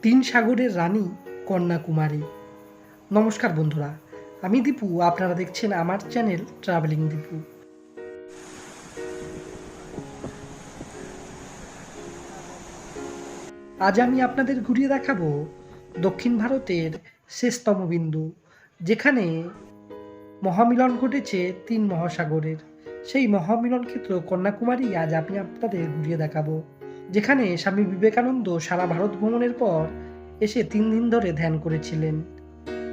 তিন সাগরের রানী কন্যাকুমারী। নমস্কার বন্ধুরা, আমি দীপু, আপনারা দেখছেন আমার চ্যানেল ট্রাভেলিং দীপু। আজ আমি আপনাদের ঘুরিয়ে দেখাবো দক্ষিণ ভারতের শেষতম বিন্দু, যেখানে মহামিলন ঘটেছে তিন মহাসাগরের। সেই মহামিলন ক্ষেত্র কন্যাকুমারী আজ আমি আপনাদের ঘুরিয়ে দেখাবো, যেখানে স্বামী বিবেকানন্দ সারা ভারত ভ্রমণের পর এসে 3 দিন ধরে ধ্যান করেছিলেন।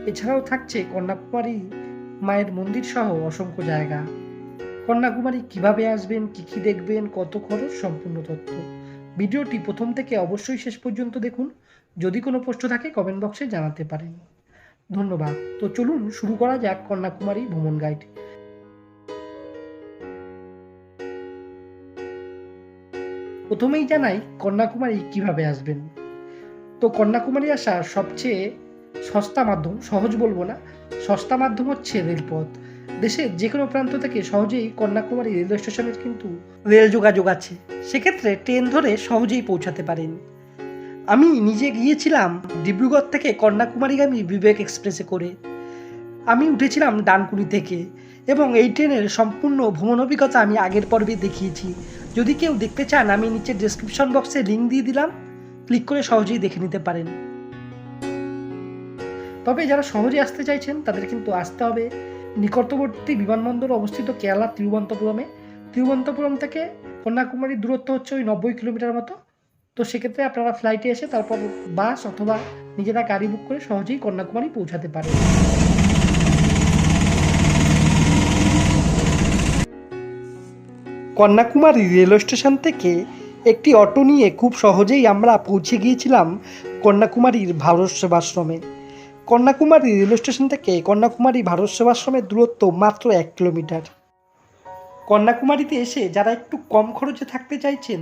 এছাড়াও থাকছে কন্যাকুমারী মায়ের মন্দির সহ অসংখ্য জায়গা। কন্যাকুমারী কিভাবে আসবেন, কি দেখবেন, কত খরচ, সম্পূর্ণ তথ্য। ভিডিওটি প্রথম থেকে অবশ্যই শেষ পর্যন্ত দেখুন। যদি কোনো প্রশ্ন থাকে কমেন্ট বক্সে জানাতে পারেন। ধন্যবাদ। তো চলুন শুরু করা যাক কন্যাকুমারী ভ্রমণ গাইড। প্রথমেই জানাই কন্যাকুমারী কিভাবে আসবেন। তো কন্যাকুমারী আসার সবচেয়ে সস্তা মাধ্যম, সহজ বলবো না, সস্তা মাধ্যম হচ্ছে রেলপথ। দেশের যে কোনো প্রান্ত থেকে সহজেই কন্যাকুমারী রেলওয়ে স্টেশনের কিন্তু রেল যোগাযোগ আছে। সেক্ষেত্রে ট্রেন ধরে সহজেই পৌঁছাতে পারেন। আমি নিজে গিয়েছিলাম ডিব্রুগড় থেকে কন্যাকুমারীগামী বিবেক এক্সপ্রেসে করে। আমি উঠেছিলাম ডানকুনি থেকে, এবং এই ট্রেনের সম্পূর্ণ ভ্রমণ অভিজ্ঞতা আমি আগের পর্বে দেখিয়েছি। যদি কেউ দেখতে চান, আমি নিচে ডেসক্রিপশন বক্সে লিঙ্ক দিয়ে দিলাম, ক্লিক করে সহজেই দেখে নিতে পারেন। তবে যারা সহজে আসতে চাইছেন তাদের কিন্তু আসতে হবে নিকটবর্তী বিমানবন্দর অবস্থিত কেরালা তিরুবনন্তপুরমে। তিরুবনন্তপুরম থেকে কন্যাকুমারীর দূরত্ব হচ্ছে ওই 90 কিলোমিটার মতো। তো সেক্ষেত্রে আপনারা ফ্লাইটে এসে তারপর বাস অথবা নিজেরা গাড়ি বুক করে সহজেই কন্যাকুমারী পৌঁছাতে পারেন। কন্যাকুমারী রেলওয়ে স্টেশন থেকে একটি অটো নিয়ে খুব সহজেই আমরা পৌঁছে গিয়েছিলাম কন্যাকুমারীর ভারত সেবাশ্রমে। কন্যাকুমারী রেলওয়ে স্টেশন থেকে কন্যাকুমারী ভারত সেবাশ্রমের দূরত্ব মাত্র 1 কিলোমিটার। কন্যাকুমারীতে এসে যারা একটু কম খরচে থাকতে চাইছেন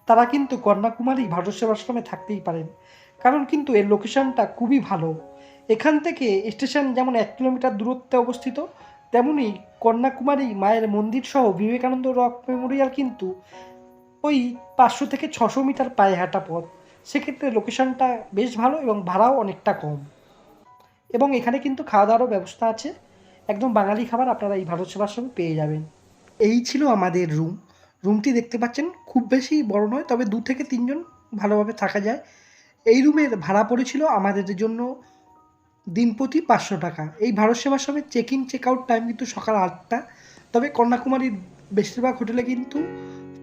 তারা কিন্তু কন্যাকুমারী ভারত সেবাশ্রমে থাকতেই পারেন, কারণ কিন্তু এর লোকেশনটা খুবই ভালো। এখান থেকে স্টেশন যেমন 1 কিলোমিটার দূরত্বে অবস্থিত, তেমনি কন্যাকুমারী মায়ের মন্দির সহ বিবেকানন্দ রক মেমোরিয়াল কিন্তু ওই 500 থেকে 600 মিটার পায়ে হাঁটা পথ। সেক্ষেত্রে লোকেশনটা বেশ ভালো এবং ভাড়াও অনেকটা কম। এবং এখানে কিন্তু খাওয়া দাওয়ারও ব্যবস্থা আছে, একদম বাঙালি খাবার আপনারা এই ভারত সেবাশ্রমে পেয়ে যাবেন। এই ছিল আমাদের রুমটি দেখতে পাচ্ছেন, খুব বেশি বড় নয়, তবে 2 থেকে 3 জন ভালোভাবে থাকা যায়। এই রুমের ভাড়া পড়েছিল আমাদের জন্য দিন প্রতি 500 টাকা। এই ভারত সেবাশ্রমের check in check out time কিন্তু সকাল 8টা, তবে কন্যাকুমারীর বেশিরভাগ হোটেলে কিন্তু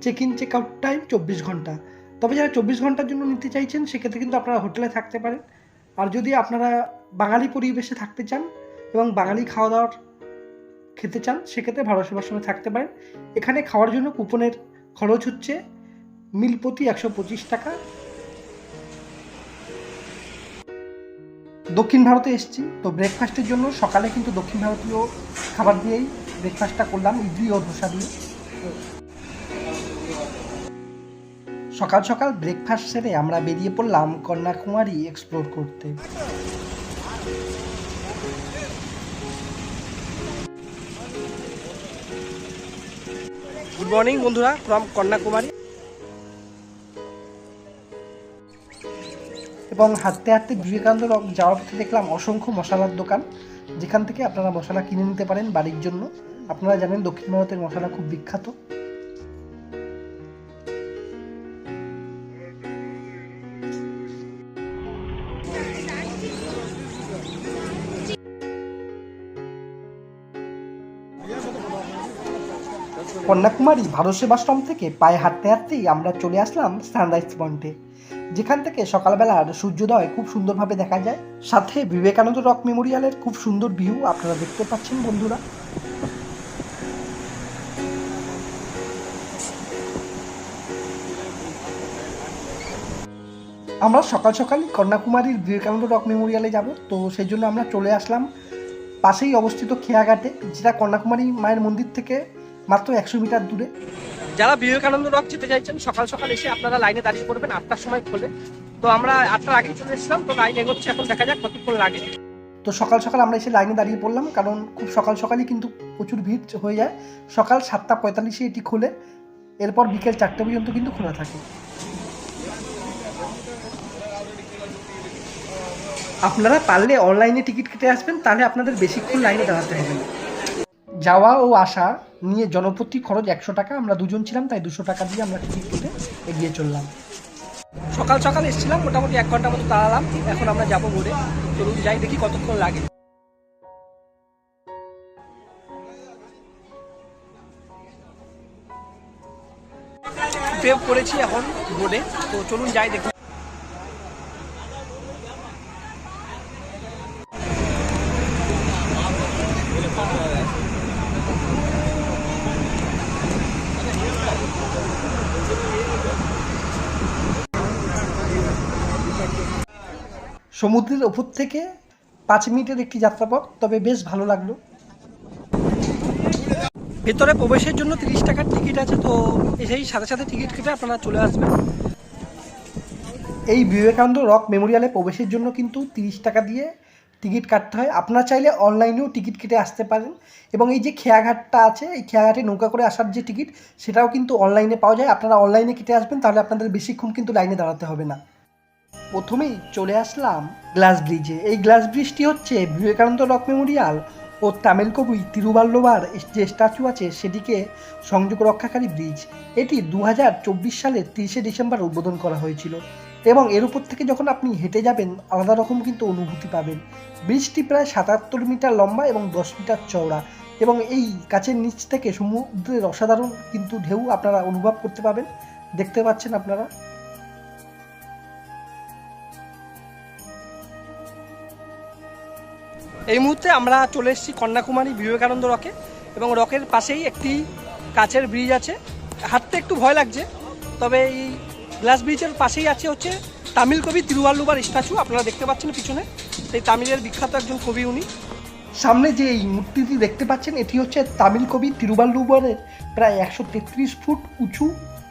check in check out time 24 ঘন্টা। তবে যারা 24 ঘন্টার জন্য নিতে চাইছেন সেক্ষেত্রে কিন্তু আপনারা হোটেলে থাকতে পারেন। আর যদি আপনারা বাঙালি পরিবেশে থাকতে চান এবং বাঙালি খাওয়া দাওয়ার খেতে চান সেক্ষেত্রে ভারত সেবাশ্রমে থাকতে পারেন। এখানে খাওয়ার জন্য কুপনের খরচ হচ্ছে মিল প্রতি 125 টাকা। দক্ষিণ ভারতে এসেছি, তো ব্রেকফাস্টের জন্য সকালে কিন্তু দক্ষিণ ভারতীয় খাবার দিয়েই ব্রেকফাস্টটা করলাম, ইডলি ও ধোসা দিয়ে। সকাল সকাল ব্রেকফাস্ট সেরে আমরা বেরিয়ে পড়লাম কন্যাকুমারী এক্সপ্লোর করতে। গুড মর্নিং বন্ধুরা, ফ্রম কন্যাকুমারী। এবং হাঁটতে হাঁটতে বিবেকানন্দ রক যাওয়ার পথে দেখলাম অসংখ্য মশলার দোকান, যেখান থেকে আপনারা মশলা কিনে নিতে পারেন বাড়ির জন্য। আপনারা জানেন দক্ষিণ ভারতের মশলা খুব বিখ্যাত। কন্যাকুমারী ভারত সেবাশ্রম থেকে পায়ে হাঁটতে হাঁটতেই আমরা চলে আসলাম সানরাইজ পয়েন্টে, যেখান থেকে সকালবেলার সূর্যোদয় খুব সুন্দরভাবে দেখা যায়। সাথে বিবেকানন্দ রক মেমোরিয়ালের খুব সুন্দর ভিউ আপনারা দেখতে পাচ্ছেন বন্ধুরা। আমরা সকাল সকালই কন্যাকুমারীর বিবেকানন্দ রক মেমোরিয়ালে যাব, তো সেই জন্য আমরা চলে আসলাম পাশেই অবস্থিত খেয়াঘাটে, যেটা কন্যাকুমারী মায়ের মন্দির থেকে মাত্র 100 মিটার দূরে। যারা বিবেকানন্দ রক যেতে চাইছেন সকাল সকাল এসে আপনারা লাইনে দাঁড়িয়ে পড়বেন, 8টার সময় খোলে। তো আমরা 8টার আগেই চলে এসেছিলাম, তো লাইন এগোচ্ছে, এখন দেখা যাক কতক্ষণ লাগে। তো সকাল সকাল আমরা এসে লাইনে দাঁড়িয়ে পড়লাম, কারণ খুব সকাল সকালই কিন্তু প্রচুর ভিড় হয়ে যায়। সকাল 7:45 এটি খোলে, এরপর বিকেল 4টে পর্যন্ত কিন্তু খোলা থাকে। আপনারা পারলে অনলাইনে টিকিট কেটে আসবেন, তাহলে আপনাদের বেশিক্ষণ লাইনে দাঁড়াতে হবে না। যাওয়া ও আসা নিয়ে জনপ্রতি খরচ 100 টাকা। আমরা দুজন ছিলাম, তাই 200 টাকা দিয়ে আমরা টিকিট কেটে এগিয়ে চললাম। সকাল সকাল এসেছিলাম, মোটামুটি 1 ঘন্টা মতো দাঁড়ালাম। এখন আমরা যাবো বোর্ডে। চলুন যাই, দেখি কতক্ষণ লাগে। করেছি এখন বোর্ডে, তো চলুন যাই দেখি। সমুদ্রের ওপর থেকে 5 মিনিটের একটি যাত্রাপথ, তবে বেশ ভালো লাগলো। ভেতরে প্রবেশের জন্য 30 টাকার টিকিট আছে, তো এসেই সাথে সাথে টিকিট কেটে আপনারা চলে আসবেন। এই বিবেকানন্দ রক মেমোরিয়ালে প্রবেশের জন্য কিন্তু 30 টাকা দিয়ে টিকিট কাটতে হয়। আপনারা চাইলে অনলাইনেও টিকিট কেটে আসতে পারেন, এবং এই যে খেয়াঘাটটা আছে, এই খেয়াঘাটে নৌকা করে আসার যে টিকিট, সেটাও কিন্তু অনলাইনে পাওয়া যায়। আপনারা অনলাইনে কেটে আসবেন, তাহলে আপনাদের বেশিক্ষণ কিন্তু লাইনে দাঁড়াতে হবে না। প্রথমেই চলে আসলাম গ্লাস ব্রিজে। এই গ্লাস ব্রিজটি হচ্ছে বিবেকানন্দ রক মেমোরিয়াল ও তামিল কবি তিরুবাল্লুবার যে স্ট্যাচু আছে সেটিকে সংযোগ রক্ষাকারী ব্রিজ। এটি 2024 সালের 30শে ডিসেম্বর উদ্বোধন করা হয়েছিল, এবং এর উপর থেকে যখন আপনি হেঁটে যাবেন আলাদা রকম কিন্তু অনুভূতি পাবেন। ব্রিজটি প্রায় 77 মিটার লম্বা এবং 10 মিটার চওড়া, এবং এই কাছের নিচ থেকে সমুদ্রের অসাধারণ কিন্তু ঢেউ আপনারা অনুভব করতে পাবেন। দেখতে পাচ্ছেন আপনারা। এই মুহূর্তে আমরা চলে এসেছি কন্যাকুমারী বিবেকানন্দ রকে, এবং রকের পাশেই একটি কাচের ব্রিজ আছে। হাঁটতে একটু ভয় লাগছে, তবে এই গ্লাস ব্রিজের পাশেই আছে হচ্ছে তামিল কবি তিরুবাল্লুবার স্ট্যাচু। আপনারা দেখতে পাচ্ছেন পিছনে, সেই তামিলের বিখ্যাত একজন কবি উনি। সামনে যে এই মূর্তিটি দেখতে পাচ্ছেন, এটি হচ্ছে তামিল কবি তিরুবাল্লুবারের প্রায় 133 ফুট উঁচু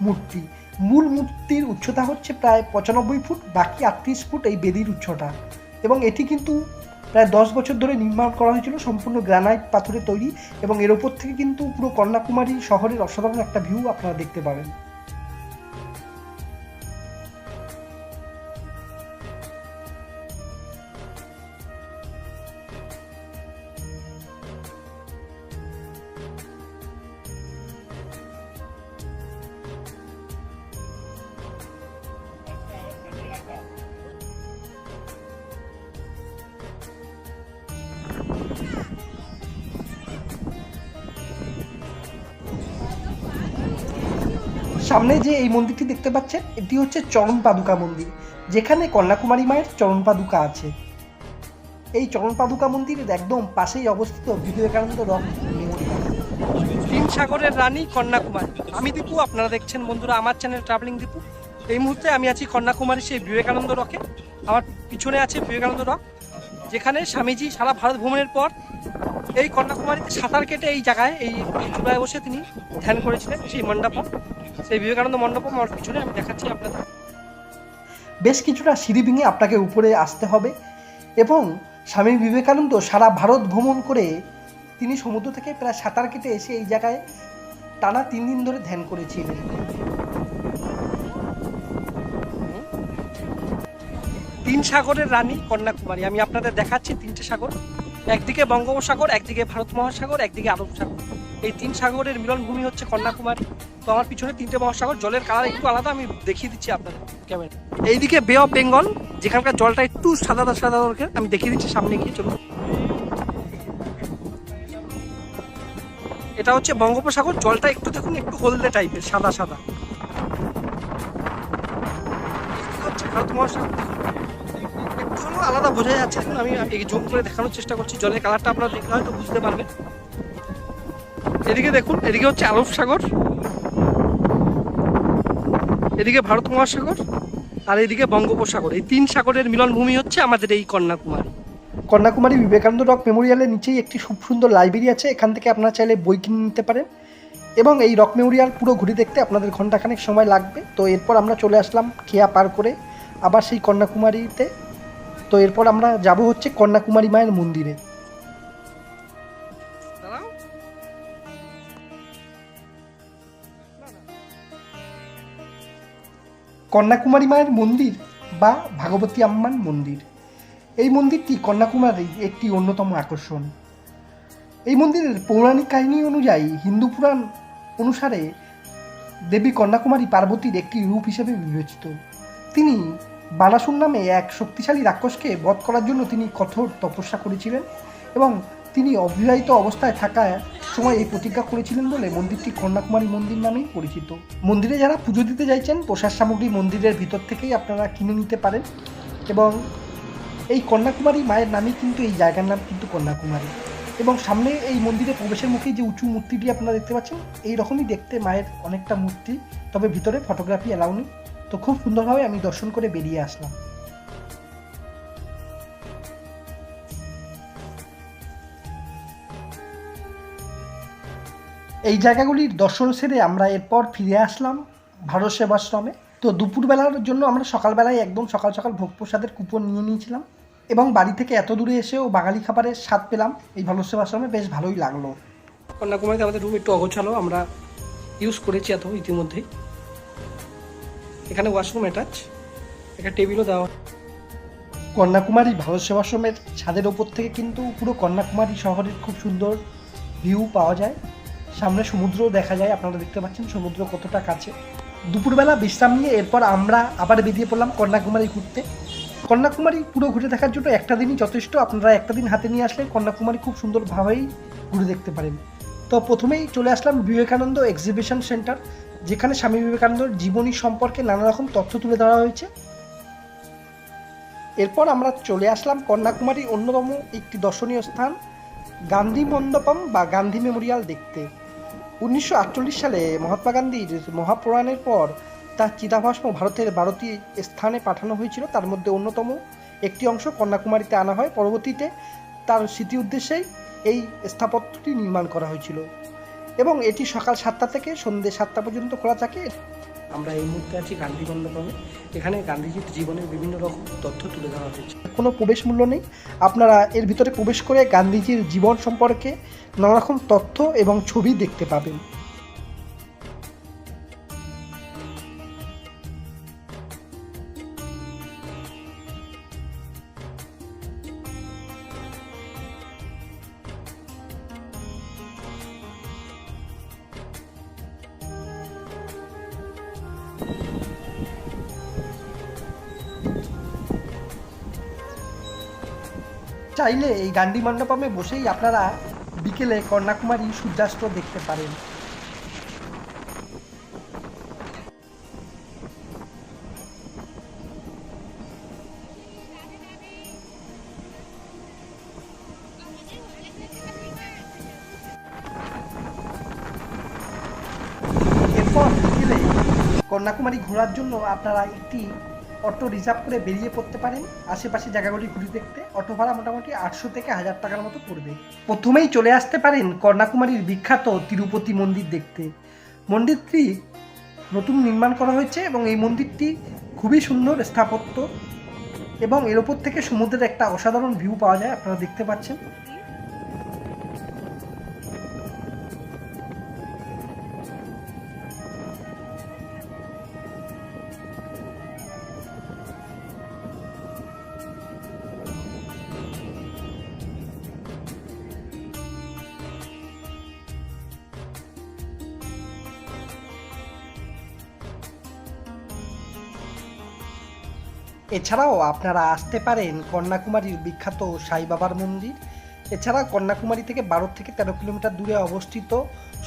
মূর্তি। মূল মূর্তির উচ্চতা হচ্ছে প্রায় 95 ফুট, বাকি 38 ফুট এই বেদির উচ্চতা। এবং এটি কিন্তু প্রায় 10 বছর ধরে নির্মাণ করা হয়েছিল, সম্পূর্ণ গ্রানাইট পাথরে তৈরি, এবং এর ওপর থেকে কিন্তু পুরো কন্যাকুমারী শহরের অসাধারণ একটা ভিউ আপনারা দেখতে পাবেন। সামনে যে এই মন্দিরটি দেখতে পাচ্ছেন, এটি হচ্ছে চরণ পাদুকা মন্দির, যেখানে কন্যাকুমারী মায়ের চরণ পাদুকা আছে। এই চরণ পাদুকা মন্দিরের একদম পাশেই অবস্থিত বিবেকানন্দ রক মেমোরিয়াল। 3 সাগরের রানী কন্যাকুমারী। আমি দীপু, আপনারা দেখছেন বন্ধুরা আমার চ্যানেল ট্রাভেলিং দীপু। এই মুহূর্তে আমি আছি কন্যাকুমারী সেই বিবেকানন্দ রকে। আমার পিছনে আছে বিবেকানন্দ রক, যেখানে স্বামীজি সারা ভারত ভ্রমণের পর এই কন্যাকুমারীতে সাঁতার কেটে এই জায়গায় এই চূড়ায় বসে তিনি ধ্যান করেছিলেন। সেই মণ্ডপম, সেই বিবেকানন্দ মণ্ডপম আমার পিছনে আমি দেখাচ্ছি আপনাদের। বেশ কিছুটা সিঁড়ি ভেঙে আপনাকে উপরে আসতে হবে, এবং স্বামী বিবেকানন্দ সারা ভারত ভ্রমণ করে তিনি সমুদ্র থেকে প্রায় সাঁতার কেটে এসে এই জায়গায় টানা 3 দিন ধরে ধ্যান করেছিলেন। 3 সাগরের রানী কন্যাকুমারী। আমি আপনাদের দেখাচ্ছি 3টে সাগর। একদিকে বঙ্গোপসাগর, একদিকে ভারত মহাসাগর, একদিকে আরব সাগর। এই 3 সাগরের মিলনভূমি হচ্ছে কন্যাকুমারী। তো আমার পিছনে 3টে মহাসাগর, জলের কালার একটু আলাদা, আমি দেখিয়ে দিচ্ছি আপনাদের ক্যামেরা। এইদিকে বে অফ বেঙ্গল, যেখানকার জলটা একটু সাদা সাদা দরকার, আমি দেখিয়ে দিচ্ছি সামনে গিয়ে। চলুন, এটা হচ্ছে বঙ্গোপসাগর। জলটা একটু দেখুন, একটু হলদে টাইপের, সাদা সাদা। হচ্ছে ভারত মহাসাগর, একটু আলাদা বোঝা যাচ্ছে। এখন আমি জুম করে দেখানোর চেষ্টা করছি, জলের কালারটা আপনারা দেখলে হয়তো বুঝতে পারবেন। এদিকে দেখুন, এদিকে হচ্ছে আরব সাগর, এদিকে ভারত মহাসাগর, আর এদিকে বঙ্গোপসাগর। এই 3 সাগরের মিলনভূমি হচ্ছে আমাদের এই কন্যাকুমারী। কন্যাকুমারী বিবেকানন্দ রক মেমোরিয়ালের নিচেই একটি খুব সুন্দর লাইব্রেরি আছে, এখান থেকে আপনারা চাইলে বই কিনে নিতে পারেন, এবং এই রক মেমোরিয়াল পুরো ঘুরে দেখতে আপনাদের ঘন্টাখানেক সময় লাগবে। তো এরপর আমরা চলে আসলাম খেয়া পার করে আবার সেই কন্যাকুমারীতে। তো এরপর আমরা যাব হচ্ছে কন্যাকুমারী মায়ের মন্দিরে। কন্যাকুমারী মায়ের মন্দির বা ভাগবতী আম্মার মন্দির, এই মন্দিরটি কন্যাকুমারীর একটি অন্যতম আকর্ষণ। এই মন্দিরের পৌরাণিক কাহিনী অনুযায়ী হিন্দু পুরাণ অনুসারে দেবী কন্যাকুমারী পার্বতীর একটি রূপ হিসেবে বিবেচিত। তিনি বানাসুর নামে এক শক্তিশালী রাক্ষসকে বধ করার জন্য তিনি কঠোর তপস্যা করেছিলেন এবং তিনি অবিবাহিত অবস্থায় থাকা সময় এই প্রতিজ্ঞা করেছিলেন বলে মন্দিরটি কন্যাকুমারী মন্দির নামেই পরিচিত। মন্দিরে যারা পুজো দিতে চাইছেন প্রসাদ সামগ্রী মন্দিরের ভিতর থেকেই আপনারা কিনে নিতে পারেন এবং এই কন্যাকুমারী মায়ের নামই কিন্তু এই জায়গার নাম কিন্তু কন্যাকুমারী। এবং সামনে এই মন্দিরে প্রবেশের মুখেই যে উঁচু মূর্তিটি আপনারা দেখতে পাচ্ছেন এই রকমই দেখতে মায়ের অনেকটা মূর্তি, তবে ভিতরে ফটোগ্রাফি অ্যালাউ নেই। তো খুব সুন্দরভাবে আমি দর্শন করে বেরিয়ে আসলাম। এই জায়গাগুলির দর্শন সেরে আমরা এরপর ফিরে আসলাম ভারত সেবাশ্রমে। তো দুপুরবেলার জন্য আমরা সকালবেলায় একদম সকাল সকাল ভোগ প্রসাদের কুপন নিয়ে নিয়েছিলাম এবং বাড়ি থেকে এত দূরে এসেও বাঙালি খাবারের স্বাদ পেলাম এই ভারত সেবাশ্রমে, বেশ ভালোই লাগলো। কন্যাকুমারীতে আমাদের রুম একটু অগোছালো, আমরা ইউজ করেছি এত ইতিমধ্যেই। এখানে ওয়াশরুম অ্যাটাচ, একটা টেবিলও দেওয়া। কন্যাকুমারী ভারত সেবাশ্রমের ছাদের ওপর থেকে কিন্তু পুরো কন্যাকুমারী শহরের খুব সুন্দর ভিউ পাওয়া যায়। সামনে সমুদ্রও দেখা যায়, আপনারা দেখতে পাচ্ছেন সমুদ্র কতটা কাছে। দুপুরবেলা বিশ্রাম নিয়ে এরপর আমরা আবার বেরিয়ে পড়লাম কন্যাকুমারী ঘুরতে। কন্যাকুমারী পুরো ঘুরে দেখার জন্য একটা দিনই যথেষ্ট। আপনারা একটা দিন হাতে নিয়ে আসলে কন্যাকুমারী খুব সুন্দরভাবেই ঘুরে দেখতে পারেন। তো প্রথমেই চলে আসলাম বিবেকানন্দ এক্সিবিশন সেন্টার, যেখানে স্বামী বিবেকানন্দর জীবনী সম্পর্কে নানা রকম তথ্য তুলে ধরা হয়েছে। এরপর আমরা চলে আসলাম কন্যাকুমারীর অন্যতম একটি দর্শনীয় স্থান গান্ধী মণ্ডপম বা গান্ধী মেমোরিয়াল দেখতে। 1948 সালে মহাত্মা গান্ধীর মহাপ্রয়াণের পর তার চিতাভস্ম ভারতের 12টি স্থানে পাঠানো হয়েছিল, তার মধ্যে অন্যতম একটি অংশ কন্যাকুমারীতে আনা হয়। পরবর্তীতে তার স্মৃতি উদ্দেশ্যেই এই স্থাপত্যটি নির্মাণ করা হয়েছিল এবং এটি সকাল 7টা থেকে সন্ধ্যে 7টা পর্যন্ত খোলা থাকে। আমরা এই মুহূর্তে আছি গান্ধী মণ্ডপমে। এখানে গান্ধীজির জীবনের বিভিন্ন রকম তথ্য তুলে ধরা হয়েছে। কোনো প্রবেশ মূল্য নেই, আপনারা এর ভিতরে প্রবেশ করে গান্ধীজির জীবন সম্পর্কে নানা রকম তথ্য এবং ছবি দেখতে পাবেন। চাইলে এই গান্ধী মণ্ডপমে বসেই আপনারা বিকেলে কন্যাকুমারী সূর্যাস্ত দেখতে পারেন। এরপর বিকেলে কন্যাকুমারী ঘোরার জন্য আপনারা একটি অটো রিজার্ভ করে বেরিয়ে পড়তে পারেন আশেপাশে জায়গাগুলি ঘুরে দেখতে। অটো ভাড়া মোটামুটি 800 থেকে 1000 টাকার মতো পড়বে। প্রথমেই চলে আসতে পারেন কন্যাকুমারীর বিখ্যাত তিরুপতি মন্দির দেখতে। মন্দিরটি নতুন নির্মাণ করা হয়েছে এবং এই মন্দিরটি খুবই সুন্দর স্থাপত্য এবং এর ওপর থেকে সমুদ্রের একটা অসাধারণ ভিউ পাওয়া যায়, আপনারা দেখতে পাচ্ছেন। এছাড়াও আপনারা আসতে পারেন কন্যাকুমারীর বিখ্যাত সাই বাবার মন্দির। এছাড়া কন্যাকুমারী থেকে 12 থেকে 13 কিলোমিটার দূরে অবস্থিত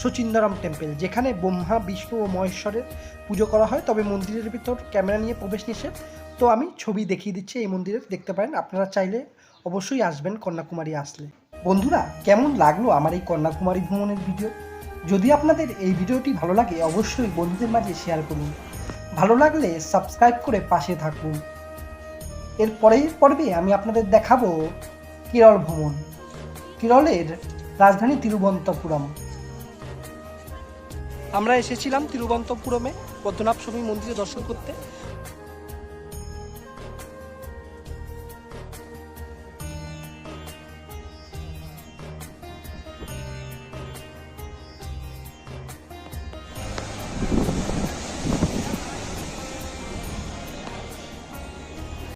শচীন্দ্রম টেম্পল, যেখানে ব্রহ্মা বিষ্ণু ও মহেশ্বরের পুজো করা হয়। তবে মন্দিরের ভিতর ক্যামেরা নিয়ে প্রবেশ নিষেধ, তো আমি ছবি দেখিয়ে দিচ্ছি এই মন্দিরের, দেখতে পারেন। আপনারা চাইলে অবশ্যই আসবেন কন্যাকুমারী আসলে। বন্ধুরা, কেমন লাগলো আমার এই কন্যাকুমারী ভ্রমণের ভিডিও? যদি আপনাদের এই ভিডিওটি ভালো লাগে অবশ্যই বন্ধুদের মাঝে শেয়ার করুন। ভালো লাগলে সাবস্ক্রাইব করে পাশে থাকুন। এর পরের পর্বে আমি আপনাদের দেখাবো কেরল ভ্রমণ, কেরলের রাজধানী তিরুবনন্তপুরম। আমরা এসেছিলাম তিরুবনন্তপুরমে পদ্মনাভ স্বামী মন্দিরে দর্শন করতে।